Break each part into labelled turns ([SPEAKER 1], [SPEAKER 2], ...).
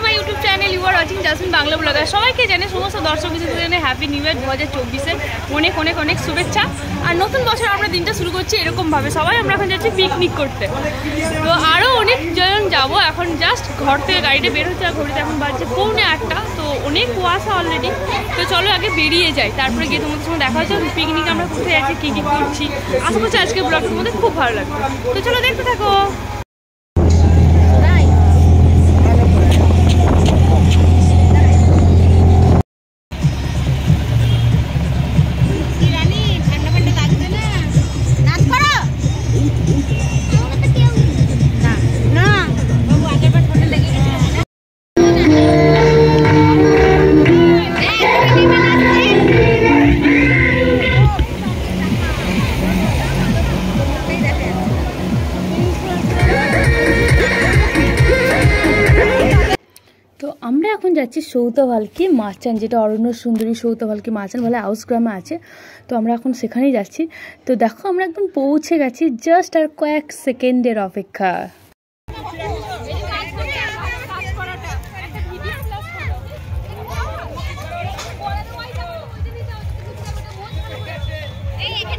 [SPEAKER 1] My YouTube channel you are watching Jasmin Bangla blogger. সবাইকে জানে সমস্ত দর্শক বিশেষদের জানে হ্যাপি নিউ ইয়ার 2024-এর অনেক অনেক অনেক শুভেচ্ছা। আর নতুন বছর আমরা দিনটা শুরু করছি এরকমভাবে, সবাই আমরা এখন যাচ্ছি পিকনিক করতে। তো আরও অনেক জন যাবো, এখন জাস্ট ঘর থেকে গাড়িটা বের হচ্ছে, আর ঘড়িতে এখন বাজছে 7:45। তো অনেক কুয়াশা অলরেডি। তো চলো আগে বেরিয়ে যাই, তারপরে গিয়ে তোমাদের সঙ্গে দেখা হচ্ছে পিকনিক আমরা কোথায় যাচ্ছি, কী কী করছি। আশা করছি আজকে ব্লগটার মধ্যে খুব ভালো লাগবে। তো চলো দেখতে থাকো। আমরা এখন যাচ্ছি সৌতভালকি মাচান, যেটা অরণ্য সুন্দরী সৌতভালকি মাচান বলে আউস গ্রামে আছে। তো আমরা এখন সেখানেই যাচ্ছি। তো দেখো আমরা একদম পৌঁছে গেছি, জাস্ট আর কয়েক সেকেন্ডের অপেক্ষা।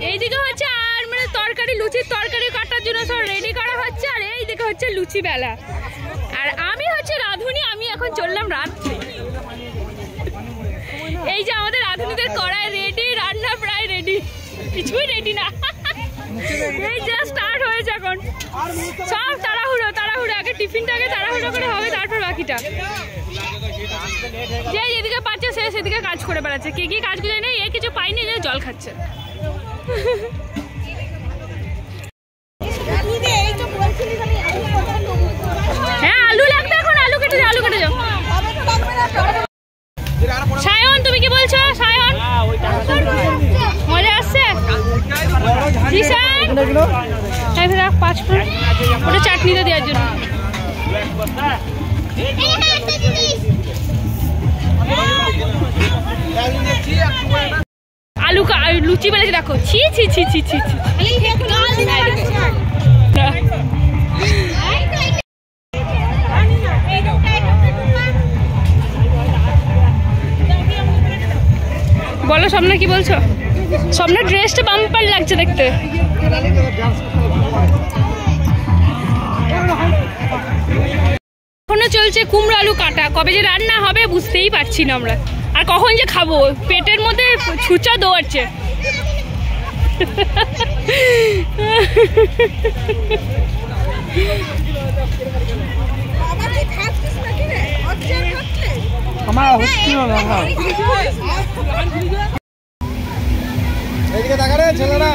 [SPEAKER 1] এইদিকে হচ্ছে আর মানে তরকারি, লুচির তরকারি কাটার জন্য সব রেডি করা হচ্ছে। আর এইদিকে হচ্ছে লুচি বেলা। আর আমি হচ্ছে রাঁধুনি, আমি এখন চললাম রাত্রে। এই যে আমাদের রাঁধুনিদের কড়াই রেডি, রান্না প্রায় রেডি, কিছুই রেডি না, এই জাস্ট স্টার্ট হয়েছে এখন। সব তাড়াহুড়ো তাড়াহুড়ো, আগে টিফিনটাকে তাড়াহুড়ো করে হবে, তারপর বাকিটা। যে যেদিকে পাচ্ছে সে সেদিকে কাজ করে বেড়াচ্ছে, কে কি কাজ করে নেই, এ কিছু পাইনি, যে জল খাচ্ছে। হ্যাঁ আলু লাগবে এখন, আলু কেটে যাও, আলু কেটে যাও। সায়ন তুমি কি বলছো? সায়ন মজা আসছে? পাঁচ ফুট ওটা চাটনিটা দেওয়ার জন্য। আলু লুচি বেলেছে দেখো, ছি ছি ছি ছি ছি ছি। বলো স্বপ্না কি বলছো? স্বপ্নার ড্রেসটা বাম্পার লাগছে দেখতে। এখনো চলছে কুমড়ো আলু কাটা, কবে যে রান্না হবে বুঝতেই পারছি না আমরা, আর কখন যে খাবো, পেটের মধ্যে ছুঁচা দৌড়ছে।
[SPEAKER 2] এদিকে তাকা রে ছেলেরা।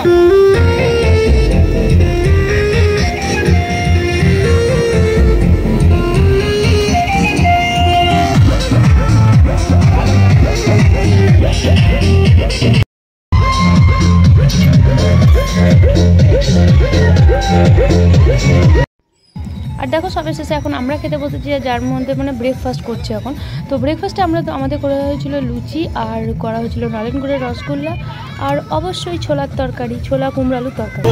[SPEAKER 1] আর দেখো সবে শেষে এখন আমরা খেতে বসেছি, যার মধ্যে মানে ব্রেকফাস্ট করছি এখন। তো ব্রেকফাস্টে আমাদের করা হয়েছিল লুচি, আর করা হয়েছিল নারায়ণগুড়ের রসগোল্লা, আর অবশ্যই ছোলার তরকারি, ছোলা কুমড়ো আলুর তরকারি।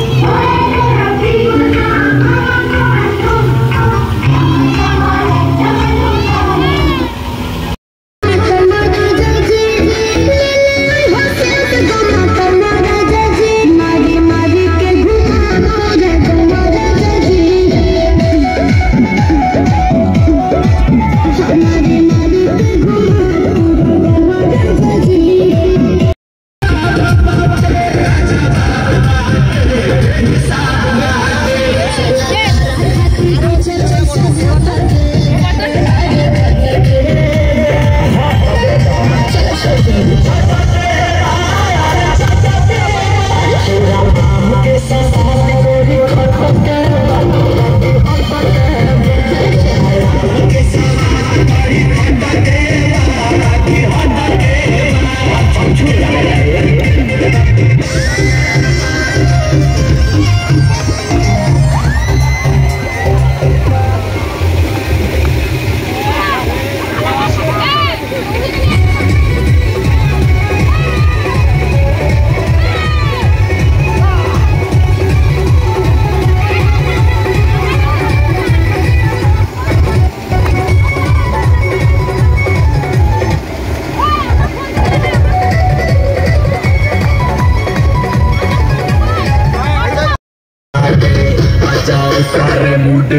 [SPEAKER 1] আর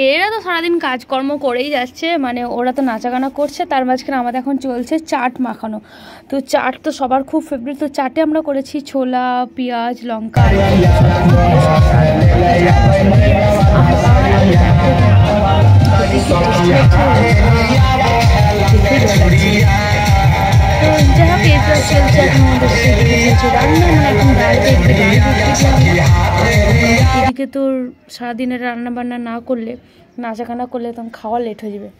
[SPEAKER 1] এরা তো সারাদিন কাজকর্ম করেই যাচ্ছে, মানে ওরা তো নাচাগানা করছে, তার মাঝখানে আমাদের এখন চলছে চাট মাখানো। তো চাট তো সবার খুব ফেভারিট। তো চাটে আমরা করেছি ছোলা, পেঁয়াজ, লঙ্কা। যাই হোক এরপর চলছে এখন রান্না, মানে এখন এদিকে তোর সারাদিনের রান্না বান্না না করলে, নাচাগানা করলে তখন খাওয়া লেট হয়ে যাবে।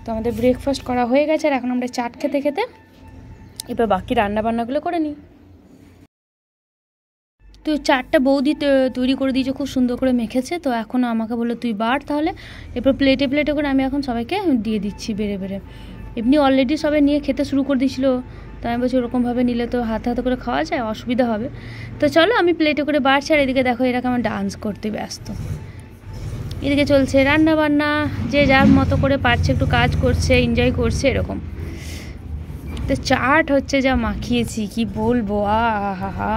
[SPEAKER 1] তো আমাদের ব্রেকফাস্ট করা হয়ে গেছে আর এখন আমরা চাট খেতে খেতে এবার বাকি রান্না বান্নাগুলো করে নিই। তো চাটটা বৌদি তৈরি করে দিয়েছে, খুব সুন্দর করে মেখেছে। তো এখন আমাকে বললো তুই বাড় তাহলে। এরপর প্লেটে প্লেটে করে আমি এখন সবাইকে দিয়ে দিচ্ছি বেড়ে বেড়ে। এমনি অলরেডি সবাই নিয়ে খেতে শুরু করে দিয়েছিলো, তো আমি বলছি ওরকমভাবে নিলে তো হাতে হাতে করে খাওয়া যায়, অসুবিধা হবে। তো চলো আমি প্লেটে করে বাড়ছি। আর এদিকে দেখো এরা কেমন ডান্স করতে ব্যস্ত। এদিকে চলছে রান্না বান্না, যে যার মতো করে পারছে একটু কাজ করছে, এনজয় করছে এরকম। তো চাট হচ্ছে যা মাখিয়েছি কি বলবো, আহা।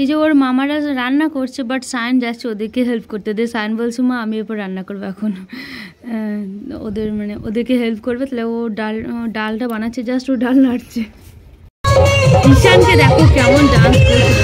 [SPEAKER 1] এই যে ওর মামারা রান্না করছে, বাট সায়ন যাচ্ছে ওদেরকে হেল্প করতে। সায়ন বলছে মা আমি এরপর রান্না করবো এখন, ওদেরকে হেল্প করবে। তাহলে ও ডালটা বানাচ্ছে, জাস্ট ও ডাল নাড়ছে। ঈশানকে দেখো কেমন ডান্স করছে।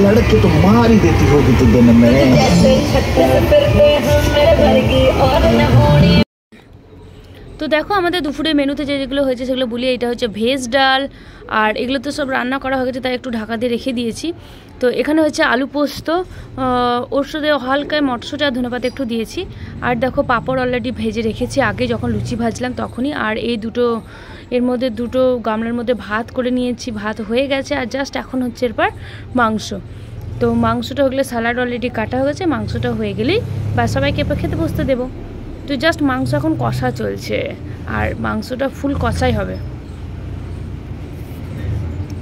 [SPEAKER 3] लड़के तो मार ही देती होगी तो दिन में।
[SPEAKER 1] তো দেখো আমাদের দুপুরের মেনুতে যেগুলো হয়েছে সেগুলো বলি। এটা হচ্ছে ভেজ ডাল, আর এগুলো তো সব রান্না করা হয়ে গেছে, তাই একটু ঢাকা দিয়ে রেখে দিয়েছি। তো এখানে হচ্ছে আলু পোস্ত, ওর সাথে হালকায় মটরশুঁটি আর ধনেপাতা একটু দিয়েছি। আর দেখো পাঁপড় অলরেডি ভেজে রেখেছি আগে, যখন লুচি ভাজলাম তখনই। আর এই এর মধ্যে দুটো গামলার মধ্যে ভাত করে নিয়েছি, ভাত হয়ে গেছে। আর জাস্ট এখন হচ্ছে এরপর মাংস। তো মাংসটা হলে স্যালাড অলরেডি কাটা হয়ে গেছে, মাংসটা হয়ে গেলেই বা সবাইকে এরপর খেতে বসতে দেবো। তো জাস্ট মাংস এখন কষা চলছে, আর মাংসটা ফুল কষাই হবে।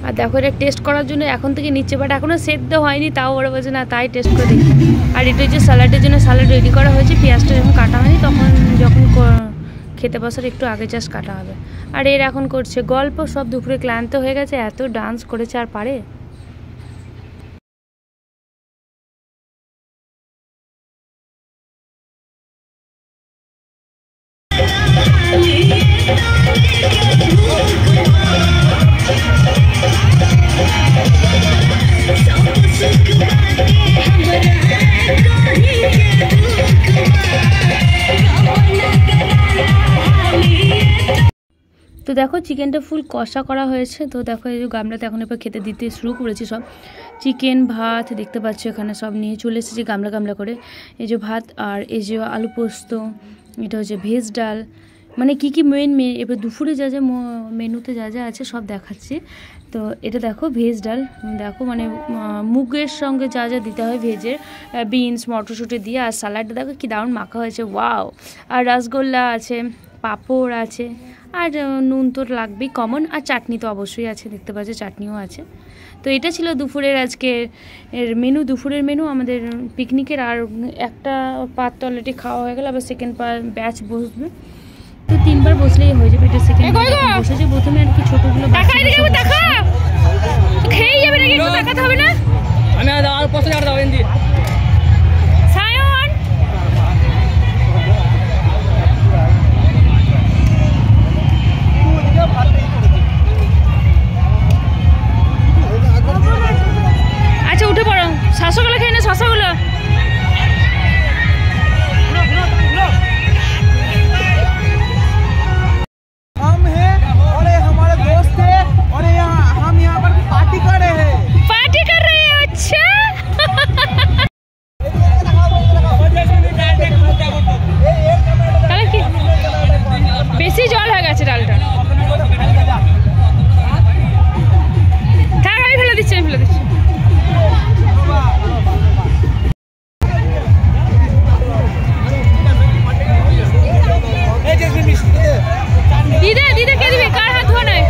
[SPEAKER 1] আর দেখো এটা টেস্ট করার জন্য এখন থেকে নিচ্ছে, বাট এখনও সেদ্ধ হয়নি, তাও ওরা বলছে না তাই টেস্ট করে দেখি। আর এটা হচ্ছে স্যালাডের জন্য স্যালাড রেডি করা হয়েছে, পেঁয়াজটা যখন কাটা হয়নি তখন যখন খেতে বসার একটু আগে জাস্ট কাটা হবে। আর এর এখন করছে গল্প, সব দুপুরে ক্লান্ত হয়ে গেছে, এত ডান্স করেছে আর পারে। তো দেখো চিকেনটা ফুল কষা করা হয়েছে। তো দেখো এই যে গামলাতে এখন এবার খেতে দিতে শুরু করেছি, সব চিকেন ভাত দেখতে পাচ্ছ এখানে সব নিয়ে চলে এসেছি গামলা গামলা করে। এই যে ভাত, আর এই যে আলু পোস্ত, এটা হচ্ছে ভেজ ডাল, মানে কী কী এবার দুপুরে যা যা মেনুতে যা যা আছে সব দেখাচ্ছি। তো এটা দেখো ভেজ ডাল, দেখো মানে মুগের সঙ্গে যা যা দিতে হয় ভেজের, বিনস মটরশুঁটি দিয়ে, আর স্যালাডটা দেখো কি দারুণ মাখা হয়েছে, ওয়াও। আর রসগোল্লা আছে, পাঁপড় আছে, আর নুন তো লাগবেই কমন, আর চাটনি তো অবশ্যই আছে, দেখতে পাচ্ছ চাটনিও আছে। তো এটা ছিল দুপুরের আজকে মেনু, দুপুরের মেনু আমাদের পিকনিকের। আর একটা পাত তো অলরেডি খাওয়া হয়ে গেল, আবার সেকেন্ড ব্যাচ বসবে, তো 3বার বসলেই হয়ে যাবে। এটা সেকেন্ড বসেছে, প্রথমে আর কি ছোটগুলো খেয়ে যাবে নাকি, একটু তাকাতে হবে না? আমি আর পাশে আর দাও এন্দি সায়ন। আচ্ছা উঠে পড়ো, শশাগুলো খেয়ে না, শশাগুলো। বেশি জল হয়ে গেছে ডালটা, থাক আমি ফেলে দিচ্ছি, আমি ফেলে দিচ্ছি। দিদা দিদা কে দিবে, কার হাত ধোয়া নাই?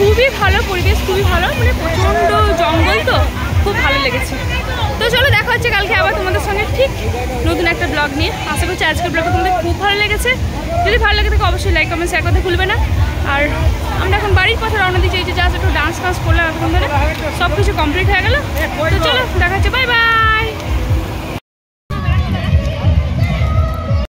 [SPEAKER 1] খুবই ভালো পরিবেশ, খুবই ভালো, মানে প্রচণ্ড জঙ্গল তো, খুব ভালো লেগেছে। তো চলো দেখা হচ্ছে কালকে আবার তোমাদের সঙ্গে ঠিক নতুন একটা ব্লগ নিয়ে। আশা করছি আজকের ব্লগটা তোমাদের খুব ভালো লেগেছে। যদি ভালো লাগে থাকে অবশ্যই লাইক কমেন্ট শেয়ার করতে ভুলবে না। আর আমরা এখন বাড়ির পথে রওনা দিচ্ছি, এই যে জাস্ট একটু ডান্স করলাম এখন ধরে সব কিছু কমপ্লিট হয়ে গেল। তো চলো দেখা হচ্ছে, বাই বাই।